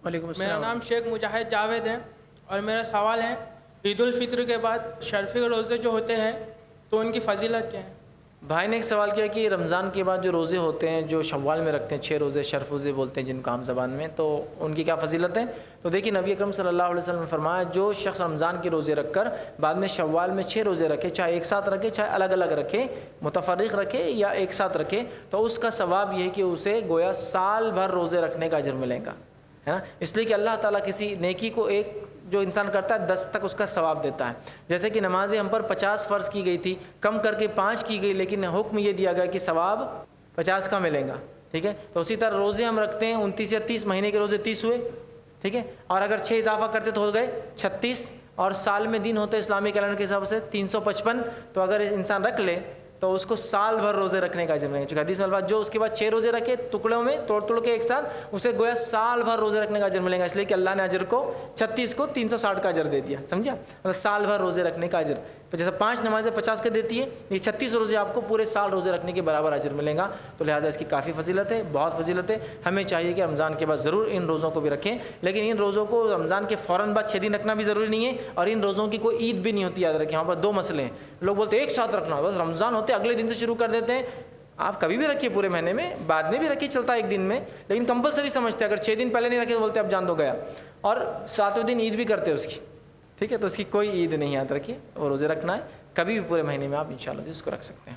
وعلیکم میرا السلام۔ نام شیخ مجاہد جاوید ہے اور میرا سوال ہے عید الفطر کے بعد شرفی روزے جو ہوتے ہیں تو ان کی فضیلت کیا ہے؟ بھائی نے ایک سوال کیا کہ رمضان کے بعد جو روزے ہوتے ہیں جو شوال میں رکھتے ہیں 6 روزے شرف روزے بولتے ہیں جن کو عام زبان میں، تو ان کی کیا فضیلت ہے؟ تو دیکھیے نبی اکرم صلی اللہ علیہ وسلم نے فرمایا جو شخص رمضان کے روزے رکھ کر بعد میں شوال میں 6 روزے رکھے، چاہے ایک ساتھ رکھے چاہے الگ الگ رکھے، متفرق رکھے یا ایک ساتھ رکھے، تو اس کا ثواب یہ ہے کہ اسے گویا سال بھر روزے رکھنے کا اجر ملے گا، ہے نا۔ اس لیے کہ اللہ تعالیٰ کسی نیکی کو ایک جو انسان کرتا ہے 10 تک اس کا ثواب دیتا ہے۔ جیسے کہ نمازیں ہم پر 50 فرض کی گئی تھی، کم کر کے 5 کی گئی، لیکن حکم یہ دیا گیا کہ ثواب 50 کا ملے گا، ٹھیک ہے۔ تو اسی طرح روزے ہم رکھتے ہیں 29 یا 30، مہینے کے روزے 30 ہوئے، ٹھیک ہے، اور اگر 6 اضافہ کرتے تو ہو گئے 36، اور سال میں دن ہوتے اسلامی کیلنڈر کے حساب سے 355، تو اگر انسان رکھ لے تو اس کو سال بھر روزے رکھنے کا اجر ملے گا، چونکہ حدیث میں الفاظ جو اس کے بعد 6 روزے رکھے ٹکڑوں میں توڑ کے ایک ساتھ، اسے گویا سال بھر روزے رکھنے کا اجر ملے گا، اس لیے کہ اللہ نے اجر کو 36 کو 360 کا اجر دے دیا، سمجھا، مطلب سال بھر روزے رکھنے کا اجر۔ تو جیسے 5 نمازیں 50 کے دیتی ہے، یہ 36 روزے آپ کو پورے سال روزے رکھنے کے برابر اجر ملے گا، تو لہٰذا اس کی کافی فضیلت ہے، بہت فضیلت ہے۔ ہمیں چاہیے کہ رمضان کے بعد ضرور ان روزوں کو بھی رکھیں، لیکن ان روزوں کو رمضان کے فوراً بعد 6 دن رکھنا بھی ضروری نہیں ہے، اور ان روزوں کی کوئی عید بھی نہیں ہوتی، یاد رکھیں۔ یہاں پر 2 مسئلے ہیں، لوگ بولتے ہیں ایک ساتھ رکھنا، بس رمضان ہوتے اگلے دن سے شروع کر دیتے ہیں۔ آپ کبھی بھی رکھیے پورے مہینے میں، بعد میں بھی رکھیے، چلتا ہے ایک دن میں، لیکن کمپلسری سمجھتے ہیں، اگر 6 دن پہلے نہیں رکھے تو بولتے اب جان دو گیا، اور 7ویں دن عید بھی کرتے ہیں اس کی، ٹھیک ہے۔ تو اس کی کوئی عید نہیں، یاد رکھیے، وہ روزے رکھنا ہے، کبھی بھی پورے مہینے میں آپ انشاءاللہ اس کو رکھ سکتے ہیں۔